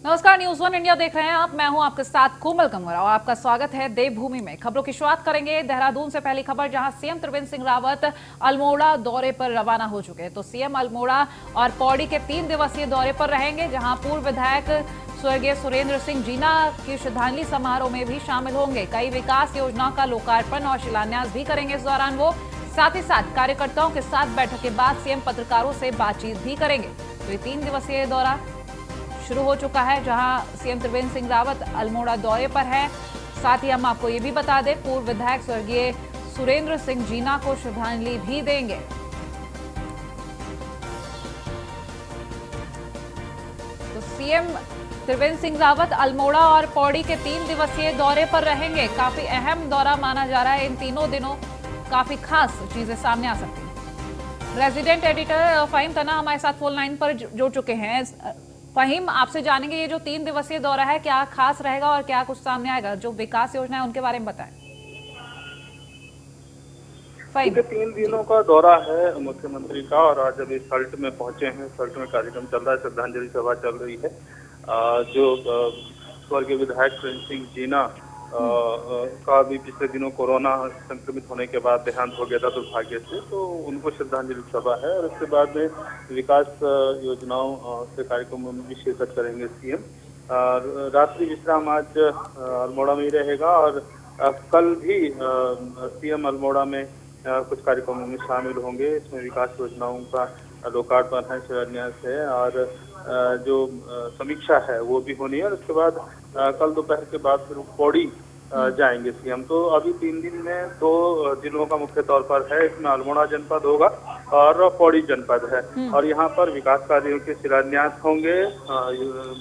नमस्कार, news one India देख रहे हैं आप। मैं हूं आपके साथ कोमल कंवर और आपका स्वागत है देवभूमि में। खबरों की शुरुआत करेंगे देहरादून से। पहली खबर, जहां सीएम त्रिवेंद्र सिंह रावत अल्मोड़ा दौरे पर रवाना हो चुके हैं। तो सीएम अल्मोड़ा और पौड़ी के 3 दिवसीय दौरे पर रहेंगे, जहां पूर्व विधायक स्वर्गीय सुरेंद्र सिंह जीना की श्रद्धांजलि समारोह में भी शामिल होंगे। कई विकास योजनाओं का लोकार्पण और शिलान्यास भी करेंगे इस दौरान वो। साथ ही साथ कार्यकर्ताओं के साथ बैठक के बाद सीएम पत्रकारों से बातचीत भी करेंगे। तो ये 3 दिवसीय दौरा शुरू हो चुका है, जहां सीएम त्रिवेंद्र सिंह रावत अल्मोड़ा दौरे पर है। साथ ही हम आपको ये भी बता दें, पूर्व विधायक स्वर्गीय सुरेंद्र सिंह जीना को श्रद्धांजलि भी देंगे। तो सीएम त्रिवेंद्र सिंह रावत अल्मोड़ा और पौड़ी के 3 दिवसीय दौरे पर रहेंगे। काफी अहम दौरा माना जा रहा है। इन तीनों दिनों काफी खास चीजें सामने आ सकती हैं। रेजिडेंट एडिटर फहीम तना हमारे साथ फोन लाइन पर जुड़ चुके हैं। फहीम, आपसे जानेंगे, ये जो 3 दिवसीय दौरा है क्या खास रहेगा और क्या कुछ सामने आएगा? जो विकास योजना है उनके बारे में बताएं। फहीम, 3 दिनों का दौरा है मुख्यमंत्री का और आज अभी सल्ट में पहुंचे हैं। सल्ट में कार्यक्रम चल रहा है, श्रद्धांजलि सभा चल रही है। जो स्वर्गीय विधायक सुरेंद्र सिंह जीना का भी पिछले दिनों कोरोना संक्रमित होने के बाद देहांत हो गया था दुर्भाग्य से, तो उनको श्रद्धांजलि सभा है। और उसके बाद में विकास योजनाओं से कार्यक्रमों में भी शिरकत करेंगे सीएम। रात्रि विश्राम आज अल्मोड़ा में ही रहेगा और कल भी सीएम अल्मोड़ा में कुछ कार्यक्रमों में शामिल होंगे। इसमें विकास योजनाओं का लोकार्पण है, शिलान्यास है और जो समीक्षा है वो भी होनी है। और उसके बाद कल दोपहर के बाद फिर पौड़ी जाएंगे सीएम। तो अभी 3 दिन में 2 जिलों का मुख्य तौर पर है। इसमें अल्मोड़ा जनपद होगा और पौड़ी जनपद है। और यहाँ पर विकास कार्यों के शिलान्यास होंगे,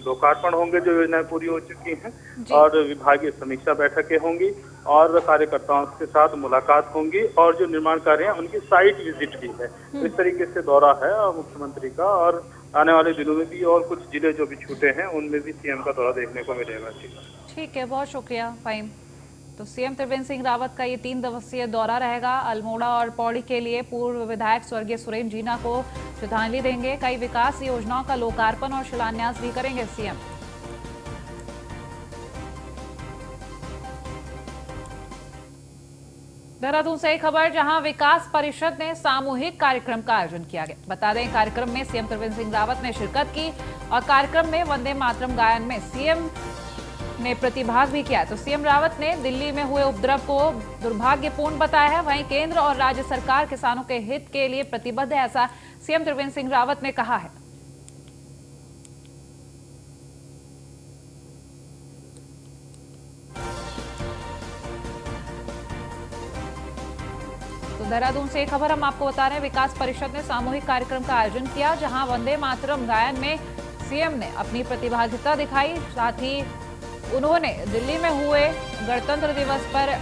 लोकार्पण होंगे जो योजनाएं पूरी हो चुकी हैं, और विभागीय समीक्षा बैठकें होंगी और कार्यकर्ताओं के साथ मुलाकात होंगी और जो निर्माण कार्य हैं उनकी साइट विजिट भी है। इस तरीके से दौरा है मुख्यमंत्री का। और आने वाले दिनों में भी और कुछ जिले जो भी छूटे हैं उनमें भी सीएम का दौरा देखने को मिलेगा। ठीक है, बहुत शुक्रिया फहीम। तो सीएम त्रिवेंद्र सिंह रावत का ये 3 दिवसीय दौरा रहेगा। अल्मोड़ा और पौड़ी के लिए पूर्व विधायक स्वर्गीय सुरेंद्र जीना को श्रद्धांजलि देंगे। कई विकास योजनाओं का लोकार्पण और शिलान्यास भी करेंगे सीएम। देहरादून से एक खबर, जहां विकास परिषद ने सामूहिक कार्यक्रम का आयोजन किया गया। बता दें, कार्यक्रम में सीएम त्रिवेंद्र सिंह रावत ने शिरकत की और कार्यक्रम में वंदे मातरम गायन में सीएम ने प्रतिभाग भी किया। तो सीएम रावत ने दिल्ली में हुए उपद्रव को दुर्भाग्यपूर्ण बताया है। वहीं केंद्र और राज्य सरकार किसानों के हित के लिए प्रतिबद्ध है, ऐसा सीएम त्रिवेंद्र सिंह रावत ने कहा है। तो देहरादून से एक खबर हम आपको बता रहे हैं, विकास परिषद ने सामूहिक कार्यक्रम का आयोजन किया, जहां वंदे मातरम गायन में सीएम ने अपनी प्रतिभागिता दिखाई। साथ ही उन्होंने दिल्ली में हुए गणतंत्र दिवस पर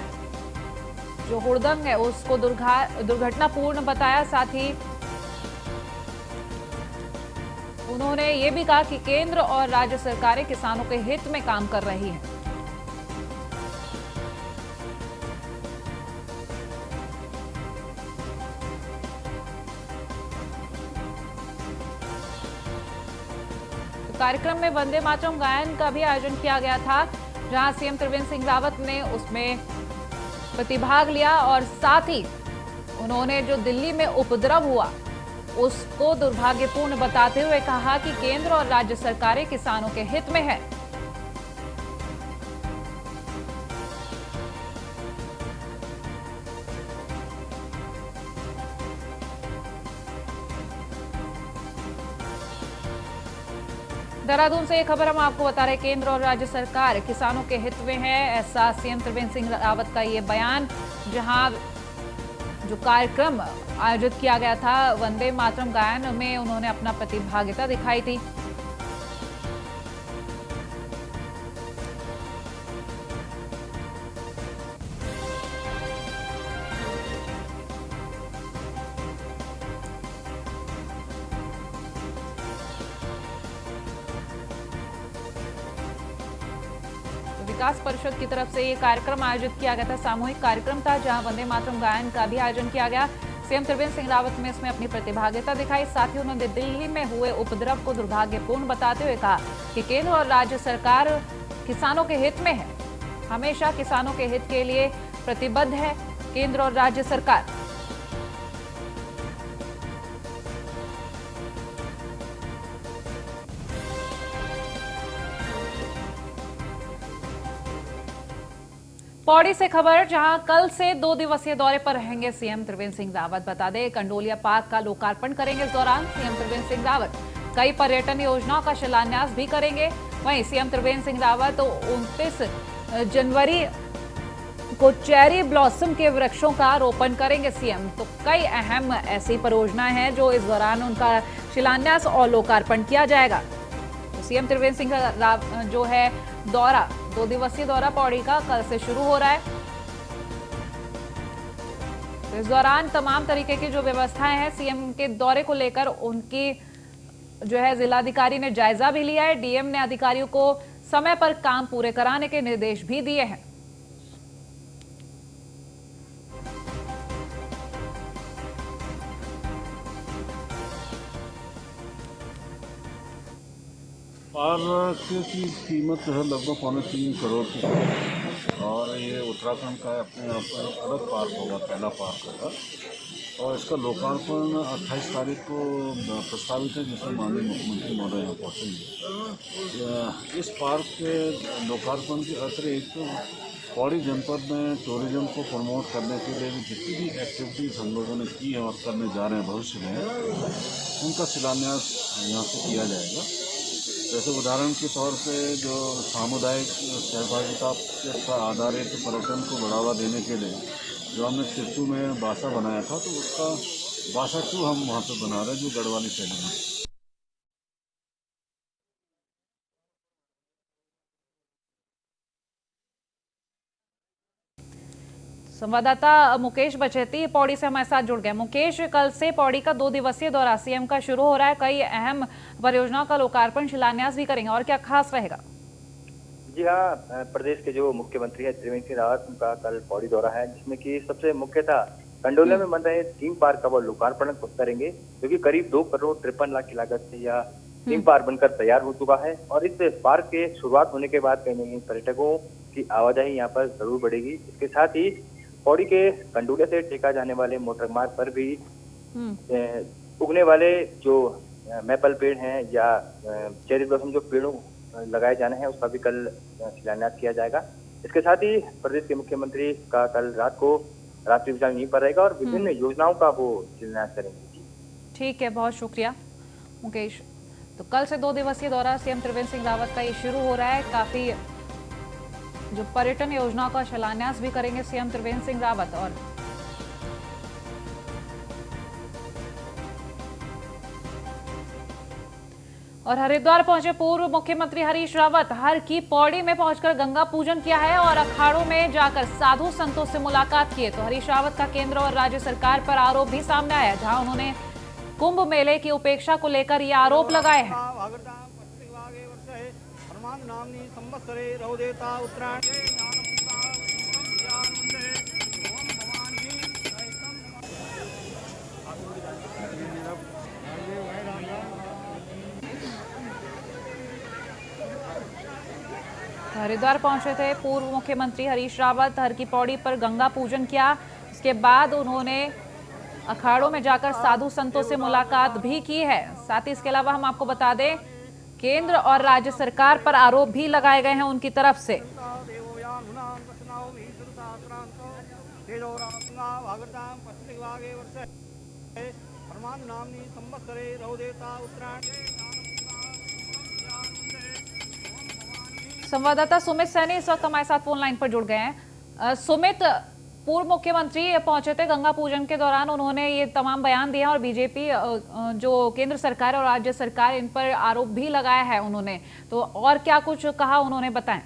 जो हुड़दंग है उसको दुर्घटनापूर्ण बताया। साथ ही उन्होंने ये भी कहा कि केंद्र और राज्य सरकारें किसानों के हित में काम कर रही हैं। कार्यक्रम में वंदे मातरम गायन का भी आयोजन किया गया था, जहां सीएम त्रिवेंद्र सिंह रावत ने उसमें प्रतिभाग लिया और साथ ही उन्होंने जो दिल्ली में उपद्रव हुआ उसको दुर्भाग्यपूर्ण बताते हुए कहा कि केंद्र और राज्य सरकारें किसानों के हित में है। देहरादून से एक खबर हम आपको बता रहे, केंद्र और राज्य सरकार किसानों के हित में है, ऐसा सीएम त्रिवेंद्र सिंह रावत का ये बयान। जहां जो कार्यक्रम आयोजित किया गया था वंदे मातरम गायन में, उन्होंने अपना प्रतिभागिता दिखाई थी। विकास परिषद की तरफ से ये कार्यक्रम आयोजित किया गया था, सामूहिक कार्यक्रम था, जहां वंदे मातरम गायन का भी आयोजन किया गया। सीएम त्रिवेंद्र सिंह रावत ने इसमें अपनी प्रतिभागिता दिखाई। साथ ही उन्होंने दिल्ली में हुए उपद्रव को दुर्भाग्यपूर्ण बताते हुए कहा कि केंद्र और राज्य सरकार किसानों के हित में है, हमेशा किसानों के हित के लिए प्रतिबद्ध है केंद्र और राज्य सरकार। पौड़ी से खबर, जहां कल से 2 दिवसीय दौरे पर रहेंगे सीएम त्रिवेंद्र सिंह रावत। बता दें, कंडोलिया पार्क का लोकार्पण करेंगे। इस दौरान सीएम त्रिवेंद्र सिंह रावत कई पर्यटन योजनाओं का शिलान्यास भी करेंगे। वहीं सीएम त्रिवेंद्र सिंह रावत 29 जनवरी को चेरी ब्लॉसम के वृक्षों का रोपण करेंगे सीएम। तो कई अहम ऐसी परियोजनाएं हैं जो इस दौरान उनका शिलान्यास और लोकार्पण किया जाएगा। तो सीएम त्रिवेंद्र सिंह का जो है दौरा, 2 दिवसीय दौरा पौड़ी का कल से शुरू हो रहा है। तो इस दौरान तमाम तरीके की जो व्यवस्थाएं हैं सीएम के दौरे को लेकर, उनकी जो है जिलाधिकारी ने जायजा भी लिया है। डीएम ने अधिकारियों को समय पर काम पूरे कराने के निर्देश भी दिए हैं। पार्क की कीमत जो है लगभग 3.25 करोड़ की है और ये उत्तराखंड का अपने आप में अलग पार्क होगा, पहला पार्क होगा और इसका लोकार्पण 28 तारीख को प्रस्तावित है, जिसमें माननीय मुख्यमंत्री महोदय यहाँ पहुँचेंगे। इस पार्क के लोकार्पण के अतिरिक्त पौड़ी जनपद में टूरिज्म को प्रमोट करने के लिए भी जितनी भी एक्टिविटीज़ हम लोगों ने की है और करने जा रहे हैं भविष्य में, उनका शिलान्यास यहाँ से किया जाएगा। जैसे उदाहरण के तौर पे जो सामुदायिक सहभागिता पर आधारित पर्यटन को बढ़ावा देने के लिए जो हमने चित्तू में बासा बनाया था, तो उसका बासा 2 हम वहाँ पे बना रहे हैं, जो गढ़वाली शैली में। संवाददाता मुकेश बचेती पौड़ी से हमारे साथ जुड़ गए। मुकेश, कल से पौड़ी का 2 दिवसीय दौरा सीएम का शुरू हो रहा है। कई अहम परियोजनाओं का लोकार्पण शिलान्यास भी करेंगे, और क्या खास रहेगा? जी हाँ, प्रदेश के जो मुख्यमंत्री है त्रिवेंद्र सिंह रावत, उनका कल पौड़ी दौरा है, जिसमें कि सबसे मुख्य था कंडोलिया में बन रहे थीम पार्क का वो लोकार्पण करेंगे, जो कि करीब 2 करोड़ 53 लाख की लागत से यह थीम पार्क बनकर तैयार हो चुका है। और इस पार्क के शुरुआत होने के बाद कहीं न कहीं पर्यटकों की आवाजाही यहाँ पर जरूर बढ़ेगी। इसके साथ ही पौड़ी के कंडोलिया से टेका जाने वाले मोटर मार्ग पर भी उगने वाले जो मैपल पेड़ हैं या चेरी ब्लॉसम जो पेड़ों लगाए जाने हैं, उसका भी कल शिलान्यास किया जाएगा। इसके साथ ही प्रदेश के मुख्यमंत्री का कल रात को रात्रि विश्राम यहीं पर रहेगा और विभिन्न योजनाओं का वो शिलान्यास करेंगे। ठीक है, बहुत शुक्रिया मुकेश। तो कल से 2 दिवसीय दौरा सीएम त्रिवेंद्र सिंह रावत का ये शुरू हो रहा है। काफी जो पर्यटन योजनाओं का शिलान्यास भी करेंगे सीएम त्रिवेंद्र सिंह रावत। और हरिद्वार पहुंचे पूर्व मुख्यमंत्री हरीश रावत। हर की पौड़ी में पहुंचकर गंगा पूजन किया है और अखाड़ों में जाकर साधु संतों से मुलाकात की है। तो हरीश रावत का केंद्र और राज्य सरकार पर आरोप भी सामने आया, जहां उन्होंने कुंभ मेले की उपेक्षा को लेकर ये आरोप लगाए हैं। हरिद्वार पहुंचे थे पूर्व मुख्यमंत्री हरीश रावत। हर की पौड़ी पर गंगा पूजन किया, उसके बाद उन्होंने अखाड़ों में जाकर साधु संतों से मुलाकात भी की है। साथ ही इसके अलावा हम आपको बता दें, केंद्र और राज्य सरकार पर आरोप भी लगाए गए हैं उनकी तरफ से। संवाददाता सुमित सैनी इस वक्त हमारे साथ फोन लाइन पर जुड़ गए हैं। सुमित, पूर्व मुख्यमंत्री पहुंचे थे गंगा पूजन के दौरान, उन्होंने ये तमाम बयान दिए और बीजेपी जो केंद्र सरकार और राज्य सरकार, इन पर आरोप भी लगाया है उन्होंने, तो और क्या कुछ कहा उन्होंने, बताएं।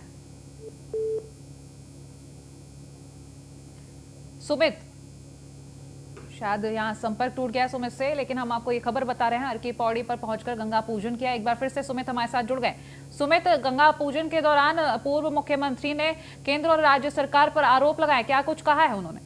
सुमित, शायद यहाँ संपर्क टूट गया सुमित से, लेकिन हम आपको ये खबर बता रहे हैं, हर की पौड़ी पर पहुंचकर गंगा पूजन किया। एक बार फिर से सुमित हमारे साथ जुड़ गए। सुमित, गंगा पूजन के दौरान पूर्व मुख्यमंत्री ने केंद्र और राज्य सरकार पर आरोप लगाए, क्या कुछ कहा है उन्होंने?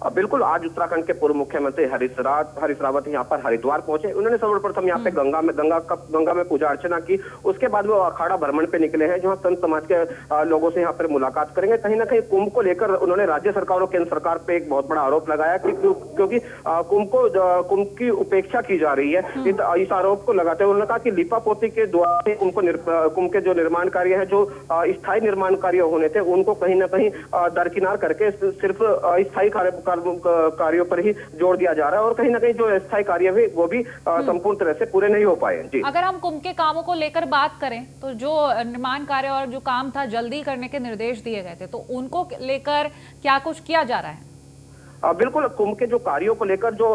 बिल्कुल, आज उत्तराखंड के पूर्व मुख्यमंत्री हरीश रावत यहाँ पर हरिद्वार पहुंचे। उन्होंने सर्वप्रथम यहाँ पे गंगा में पूजा अर्चना की। उसके बाद वो अखाड़ा भ्रमण पे निकले हैं, जहाँ संत समाज के लोगों से यहाँ पर मुलाकात करेंगे। कहीं ना कहीं कुंभ को लेकर उन्होंने राज्य सरकार और केंद्र सरकार पे एक बहुत बड़ा आरोप लगाया कि क्योंकि कुंभ की उपेक्षा की जा रही है। इस आरोप को लगाते हुए उन्होंने कहा कि लीपापोती के द्वारा कुंभ के जो निर्माण कार्य है, जो स्थायी निर्माण कार्य होने थे, उनको कहीं ना कहीं दरकिनार करके सिर्फ स्थायी कार्यों पर ही जोड़ दिया जा रहा है और कहीं ना कहीं जो स्थायी कार्य है वो भी संपूर्ण तरह से पूरे नहीं हो पाए। जी, अगर हम कुंभ के कामों को लेकर बात करें तो जो निर्माण कार्य और जो काम था जल्दी करने के निर्देश दिए गए थे, तो उनको लेकर क्या कुछ किया जा रहा है? बिल्कुल, कुंभ के जो कार्यों को लेकर जो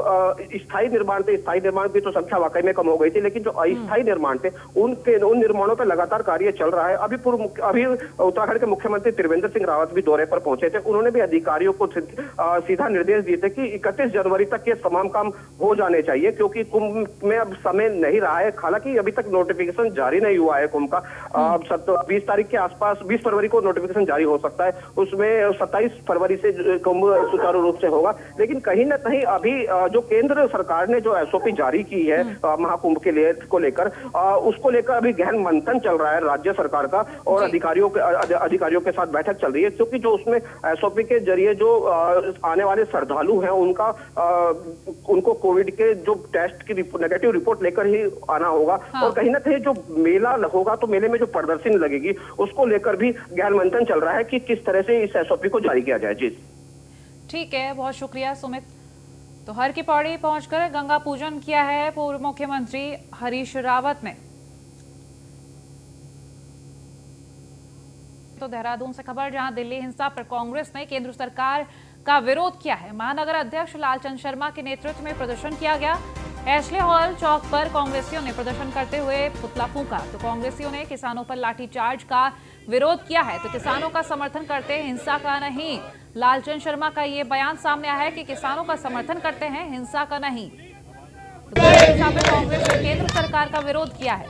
स्थायी निर्माण थे, स्थायी निर्माण की तो संख्या वाकई में कम हो गई थी, लेकिन जो अस्थायी निर्माण थे उन निर्माणों पर लगातार कार्य चल रहा है। अभी उत्तराखंड के मुख्यमंत्री त्रिवेंद्र सिंह रावत भी दौरे पर पहुंचे थे। उन्होंने भी अधिकारियों को सीधा निर्देश दिए थे कि 31 जनवरी तक ये तमाम काम हो जाने चाहिए, क्योंकि कुंभ में अब समय नहीं रहा है। हालांकि अभी तक नोटिफिकेशन जारी नहीं हुआ है कुंभ का। 20 तारीख के आसपास, 20 फरवरी को नोटिफिकेशन जारी हो सकता है। उसमें 27 फरवरी से कुंभ सुचारू रूप से होगा। लेकिन कहीं ना कहीं अभी जो केंद्र सरकार ने जो एसओपी जारी की है महाकुंभ के लिए को लेकर, उसको लेकर अभी गहन मंथन चल रहा है राज्य सरकार का और अधिकारियों के साथ बैठक चल रही है, क्योंकि जो उसमें एसओपी के जरिए जो आने वाले श्रद्धालु हैं उनको कोविड के जो टेस्ट की नेगेटिव रिपोर्ट लेकर ही आना होगा। और कहीं ना कहीं जो मेला होगा तो मेले में जो प्रदर्शनी लगेगी उसको लेकर भी गहन मंथन चल रहा है कि किस तरह से इस एसओपी को जारी किया जाए। जी, ठीक है, बहुत शुक्रिया सुमित। तो हर की पौड़ी पहुंचकर गंगा पूजन किया है पूर्व मुख्यमंत्री हरीश रावत ने। तो देहरादून से खबर, जहां दिल्ली हिंसा पर कांग्रेस ने केंद्र सरकार का विरोध किया है। महानगर अध्यक्ष लालचंद शर्मा के नेतृत्व में प्रदर्शन किया गया। एशले हॉल चौक पर कांग्रेसियों ने प्रदर्शन करते हुए पुतला फूंका। तो कांग्रेसियों ने किसानों पर लाठीचार्ज का विरोध किया है, तो किसानों का समर्थन करते हैं, हिंसा का नहीं। लालचंद शर्मा का ये बयान सामने आया है कि किसानों का समर्थन करते हैं, हिंसा का नहीं। तो हिंसा पर कांग्रेस ने केंद्र सरकार का विरोध किया है।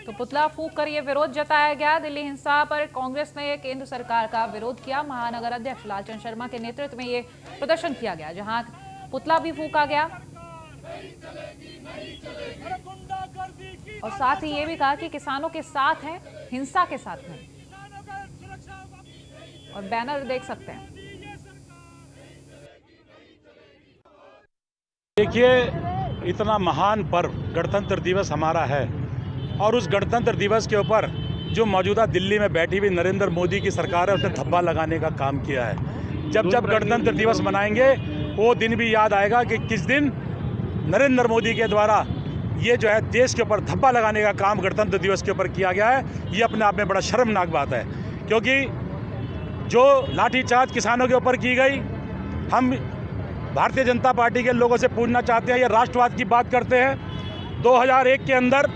तो पुतला फूंक कर ये विरोध जताया गया। दिल्ली हिंसा पर कांग्रेस ने केंद्र सरकार का विरोध किया। महानगर अध्यक्ष लालचंद शर्मा के नेतृत्व में ये प्रदर्शन किया गया, जहां पुतला भी फूंका गया और साथ ही ये भी कहा कि किसानों के साथ हैं, हिंसा के साथ नहीं। और बैनर देख सकते हैं। देखिए, इतना महान पर्व गणतंत्र दिवस हमारा है और उस गणतंत्र दिवस के ऊपर जो मौजूदा दिल्ली में बैठी हुई नरेंद्र मोदी की सरकार है, उसने धब्बा लगाने का काम किया है। जब गणतंत्र दिवस मनाएंगे वो दिन भी याद आएगा कि किस दिन नरेंद्र मोदी के द्वारा ये जो है देश के ऊपर धब्बा लगाने का काम गणतंत्र दिवस के ऊपर किया गया है। ये अपने आप में बड़ा शर्मनाक बात है, क्योंकि जो लाठीचार्ज किसानों के ऊपर की गई, हम भारतीय जनता पार्टी के लोगों से पूछना चाहते हैं, ये राष्ट्रवाद की बात करते हैं। 2001 के अंदर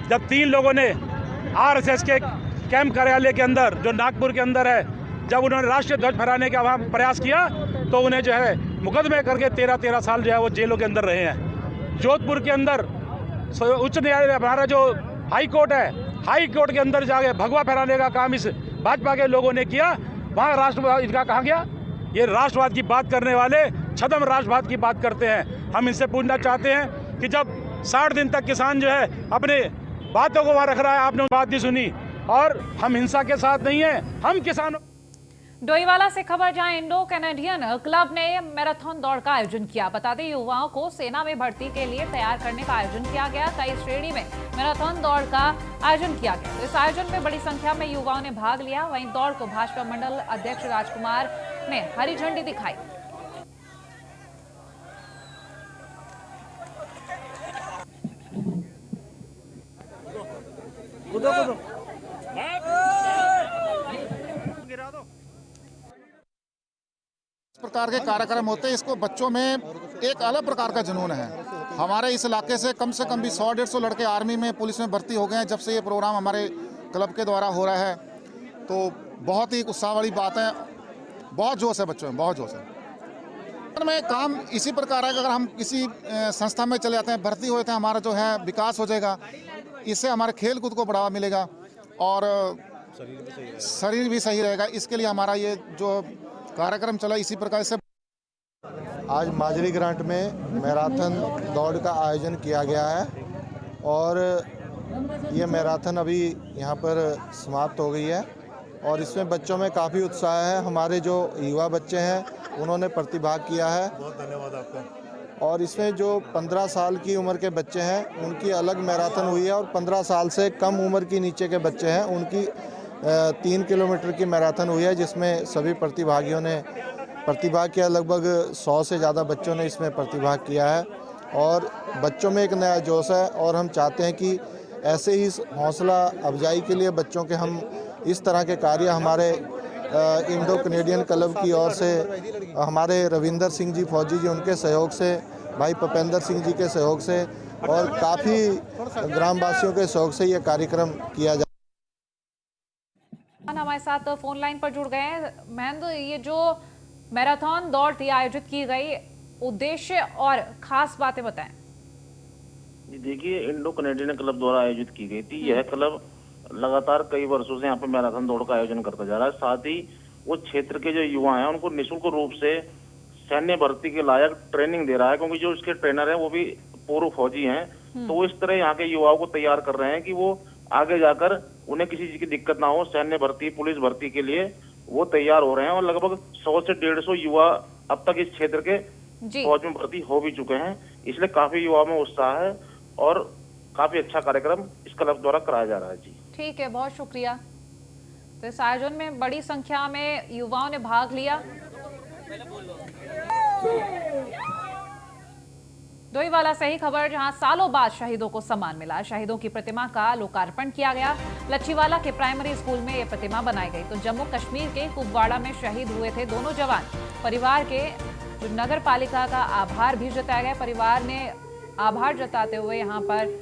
जब 3 लोगों ने आरएसएस के कैंप कार्यालय के अंदर, जो नागपुर के अंदर है, जब उन्होंने राष्ट्रीय ध्वज फहराने का वहाँ प्रयास किया तो उन्हें जो है मुकदमे करके 13 साल जो है वो जेलों के अंदर रहे हैं। जोधपुर के अंदर उच्च न्यायालय, हमारा जो हाई कोर्ट है, हाई कोर्ट के अंदर जाके भगवा फहराने का काम इस भाजपा के लोगों ने किया। वहाँ राष्ट्रवाद इनका कहा गया। ये राष्ट्रवाद की बात करने वाले छद्म राष्ट्रवाद की बात करते हैं। हम इनसे पूछना चाहते हैं कि जब 60 दिन तक किसान जो है अपने बातों को वहाँ रख रहा है, आपने बात नहीं सुनी, और हम हिंसा के साथ नहीं हैं, हम किसानों। डोईवाला से खबर, जहां इंडो कैनेडियन क्लब ने मैराथन दौड़ का आयोजन किया। बता दें, युवाओं को सेना में भर्ती के लिए तैयार करने का आयोजन किया गया। कई श्रेणी में मैराथन दौड़ का आयोजन किया गया। तो इस आयोजन में बड़ी संख्या में युवाओं ने भाग लिया। वहीं दौड़ को भाजपा मंडल अध्यक्ष राजकुमार ने हरी झंडी दिखाई। प्रकार के कार्यक्रम होते हैं, इसको बच्चों में एक अलग प्रकार का जुनून है। हमारे इस इलाके से कम भी 100-150 लड़के आर्मी में, पुलिस में भर्ती हो गए हैं जब से ये प्रोग्राम हमारे क्लब के द्वारा हो रहा है। तो बहुत ही उत्साह वाली बात है। बहुत जोश है बच्चों में, बहुत जोश है। में काम इसी प्रकार है कि अगर हम किसी संस्था में चले जाते हैं, भर्ती होते हैं, हमारा जो है विकास हो जाएगा, इससे हमारे खेल कूद को बढ़ावा मिलेगा और शरीर भी सही रहेगा। इसके लिए हमारा ये जो कार्यक्रम चला इसी प्रकार से। आज माजरी ग्रांट में मैराथन दौड़ का आयोजन किया गया है और ये मैराथन अभी यहाँ पर समाप्त हो गई है और इसमें बच्चों में काफ़ी उत्साह है। हमारे जो युवा बच्चे हैं उन्होंने प्रतिभाग किया है। बहुत धन्यवाद आपका। और इसमें जो 15 साल की उम्र के बच्चे हैं उनकी अलग मैराथन हुई है और 15 साल से कम उम्र की नीचे के बच्चे हैं उनकी 3 किलोमीटर की मैराथन हुई है, जिसमें सभी प्रतिभागियों ने प्रतिभाग किया। लगभग 100 से ज़्यादा बच्चों ने इसमें प्रतिभाग किया है और बच्चों में एक नया जोश है और हम चाहते हैं कि ऐसे ही हौसला अफजाई के लिए बच्चों के हम इस तरह के कार्य हमारे इंडो कनेडियन क्लब की ओर से, हमारे रविंदर सिंह जी फौजी जी उनके सहयोग से, भाई भूपेंद्र सिंह जी के सहयोग से और काफ़ी ग्रामवासियों के सहयोग से ये कार्यक्रम किया जाए। हमारे साथ फोन लाइन पर जुड़ गए हैं महेंद्र, ये जो मैराथन दौड़ थी आयोजित की गई, उद्देश्य और खास बातें बताएं। देखिए, इंडो कनेडियन क्लब द्वारा आयोजित की गई थी। यह क्लब लगातार कई वर्षों से यहाँ पे मैराथन दौड़ का आयोजन करता जा रहा है। साथ ही वो क्षेत्र के जो युवा हैं उनको निःशुल्क रूप से सैन्य भर्ती के लायक ट्रेनिंग दे रहा है, क्योंकि जो इसके ट्रेनर हैं वो भी पूर्व फौजी हैं। तो वो इस तरह यहाँ के युवाओं को तैयार कर रहे हैं कि वो आगे जाकर उन्हें किसी चीज की दिक्कत ना हो, सैन्य भर्ती, पुलिस भर्ती के लिए वो तैयार हो रहे हैं। और लगभग 100 से 150 युवा अब तक इस क्षेत्र के फौज में भर्ती हो भी चुके हैं। इसलिए काफी युवाओं में उत्साह है और काफी अच्छा कार्यक्रम इस क्लब द्वारा कराया जा रहा है। जी ठीक है, बहुत शुक्रिया। तो इस आयोजन में बड़ी संख्या में युवाओं ने भाग लिया। डोईवाला से ही खबर, जहां सालों बाद शहीदों को सम्मान मिला। शहीदों की प्रतिमा का लोकार्पण किया गया। लच्छीवाला के प्राइमरी स्कूल में यह प्रतिमा बनाई गई। तो जम्मू कश्मीर के कुपवाड़ा में शहीद हुए थे दोनों जवान। परिवार के नगर पालिका का आभार भी जताया गया। परिवार ने आभार जताते हुए यहाँ पर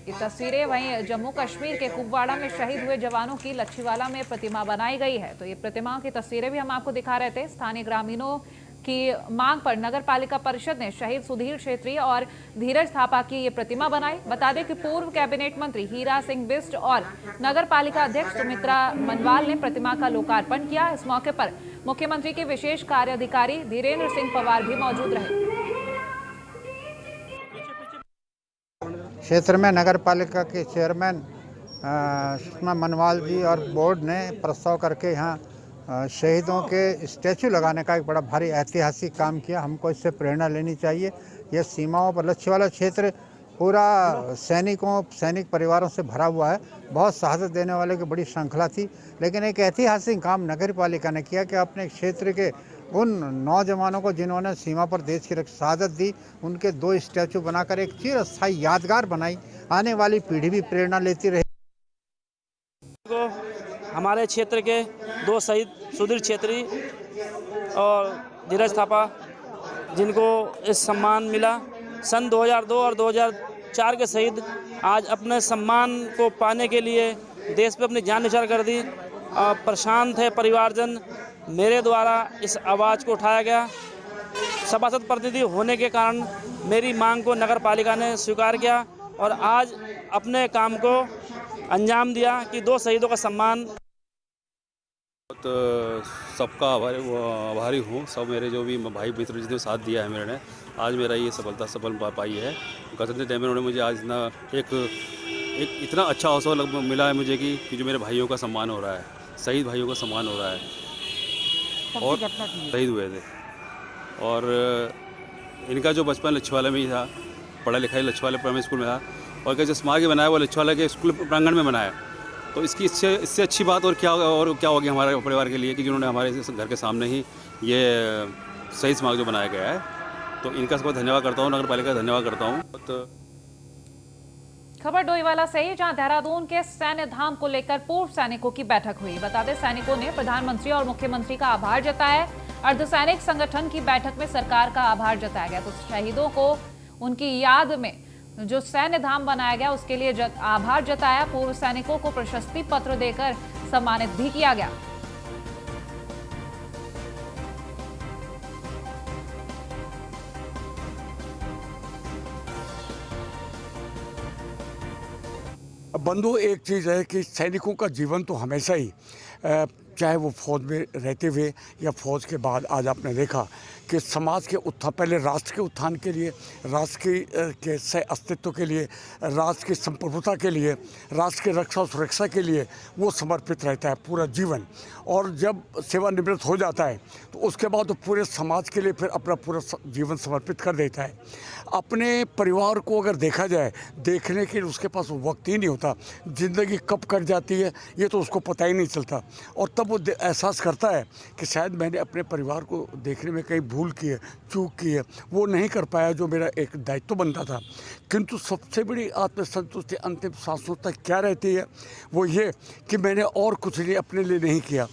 ये तस्वीरें, वहीं जम्मू कश्मीर के कुपवाड़ा में शहीद हुए जवानों की लच्छीवाला में प्रतिमा बनाई गई है। तो ये प्रतिमाओं की तस्वीरें भी हम आपको दिखा रहे थे। स्थानीय ग्रामीणों की मांग पर नगर पालिका परिषद ने शहीद सुधीर क्षेत्री और धीरज थापा की ये प्रतिमा बनाई। बता दें कि पूर्व कैबिनेट मंत्री हीरा सिंह बिष्ट और नगर पालिका अध्यक्ष सुमित्रा मनवाल ने प्रतिमा का लोकार्पण किया। इस मौके पर मुख्यमंत्री के विशेष कार्य अधिकारी धीरेन्द्र सिंह पवार भी मौजूद रहे। क्षेत्र में नगर पालिका के चेयरमैन सुषमा मनवाल जी और बोर्ड ने प्रस्ताव करके यहाँ शहीदों के स्टैचू लगाने का एक बड़ा भारी ऐतिहासिक काम किया। हमको इससे प्रेरणा लेनी चाहिए। यह सीमाओं पर लच्छीवाला क्षेत्र पूरा सैनिक परिवारों से भरा हुआ है। बहुत शहादत देने वाले की बड़ी श्रृंखला थी, लेकिन एक ऐतिहासिक काम नगर पालिका ने किया कि अपने क्षेत्र के उन नौजवानों को जिन्होंने सीमा पर देश की शहादत दी, उनके 2 स्टैचू बनाकर एक चिरस्थायी यादगार बनाई। आने वाली पीढ़ी भी प्रेरणा लेती रहे। हमारे क्षेत्र के 2 शहीद सुधीर क्षेत्री और धीरज थापा, जिनको इस सम्मान मिला, सन 2002 और 2004 के शहीद आज अपने सम्मान को पाने के लिए देश पे अपनी जान न्यौछावर कर दी। प्रशांत है परिवारजन, मेरे द्वारा इस आवाज़ को उठाया गया। सभासद प्रतिनिधि होने के कारण मेरी मांग को नगर पालिका ने स्वीकार किया और आज अपने काम को अंजाम दिया कि 2 शहीदों का सम्मान। तो सबका आभारी हूँ। सब मेरे जो भी भाई मित्र जिसने साथ दिया है मेरे ने, आज मेरा ये सफल पाई है। गणतंत्र डे में उन्होंने मुझे आज एक इतना अच्छा अवसर मिला है मुझे कि जो मेरे भाइयों का सम्मान हो रहा है, शहीद भाइयों का सम्मान हो रहा है और शहीद हुए थे। और इनका जो बचपन लच्छीवाला में ही था, पढ़ा लिखा लच्छीवाला प्राइमरी स्कूल में था और जो स्मारक बनाया वो लच्छीवाला के स्कूल प्रांगण में बनाया। तो इससे अच्छी बात और क्या होगी हमारे परिवार के लिए कि जिन्होंने हमारे घर के सामने ही ये शहीद स्मारक जो बनाया गया है। तो इनका सबको धन्यवाद करता हूँ, नगर पालिका का धन्यवाद करता हूँ। खबर डोईवाला से ही, जहां देहरादून के सैन्य धाम को लेकर पूर्व सैनिकों की बैठक हुई। बता दें, सैनिकों ने प्रधानमंत्री और मुख्यमंत्री का आभार जताया। अर्धसैनिक संगठन की बैठक में सरकार का आभार जताया गया। तो शहीदों को उनकी याद में जो सैन्य धाम बनाया गया उसके लिए आभार जताया। पूर्व सैनिकों को प्रशस्ति पत्र देकर सम्मानित भी किया गया। बंधु, एक चीज़ है कि सैनिकों का जीवन तो हमेशा ही चाहे वो फौज में रहते हुए या फौज के बाद, आज आपने देखा कि समाज के उत्थान, पहले राष्ट्र के उत्थान के लिए, राष्ट्र के सह अस्तित्व के लिए, राष्ट्र की संप्रभुता के लिए, राष्ट्र की रक्षा और सुरक्षा के लिए वो समर्पित रहता है पूरा जीवन। और जब सेवानिवृत्त हो जाता है तो उसके बाद तो पूरे समाज के लिए फिर अपना पूरा जीवन समर्पित कर देता है। अपने परिवार को अगर देखा जाए, देखने के लिए उसके पास वक्त ही नहीं होता, ज़िंदगी कब कट जाती है ये तो उसको पता ही नहीं चलता। और तब वो एहसास करता है कि शायद मैंने अपने परिवार को देखने में कहीं भूल की है, चूक की है, वो नहीं कर पाया जो मेरा एक दायित्व बनता था। किंतु सबसे बड़ी आत्मसंतुष्टि अंतिम सांसों तक क्या रहती है, वो ये कि मैंने और कुछ नहीं अपने लिए नहीं किया।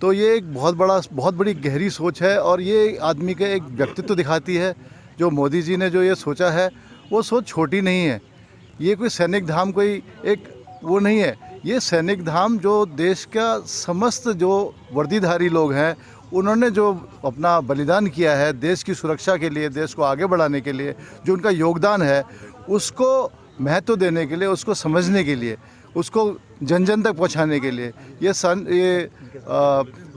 तो ये एक बहुत बड़ी गहरी सोच है और ये आदमी का एक व्यक्तित्व दिखाती है। जो मोदी जी ने जो ये सोचा है वो सोच छोटी नहीं है। ये कोई सैनिक धाम कोई एक वो नहीं है, ये सैनिक धाम जो देश का समस्त जो वर्दीधारी लोग हैं उन्होंने जो अपना बलिदान किया है देश की सुरक्षा के लिए, देश को आगे बढ़ाने के लिए, जो उनका योगदान है उसको महत्व देने के लिए, उसको समझने के लिए, उसको जन जन तक पहुंचाने के लिए ये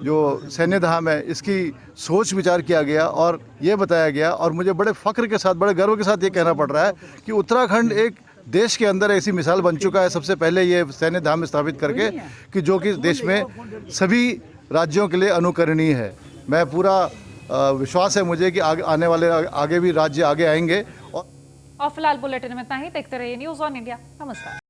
जो सैन्य धाम है इसकी सोच विचार किया गया और ये बताया गया। और मुझे बड़े फ़ख्र के साथ, बड़े गर्व के साथ ये कहना पड़ रहा है कि उत्तराखंड एक देश के अंदर ऐसी मिसाल बन चुका है सबसे पहले ये सैन्य धाम स्थापित करके कि जो कि देश में सभी राज्यों के लिए अनुकरणीय है। मैं पूरा विश्वास है मुझे कि आने वाले आगे भी राज्य आगे आएंगे। और फिलहाल बुलेटिन में इतना ही। देखते रहिए न्यूज़ ऑन इंडिया। नमस्कार।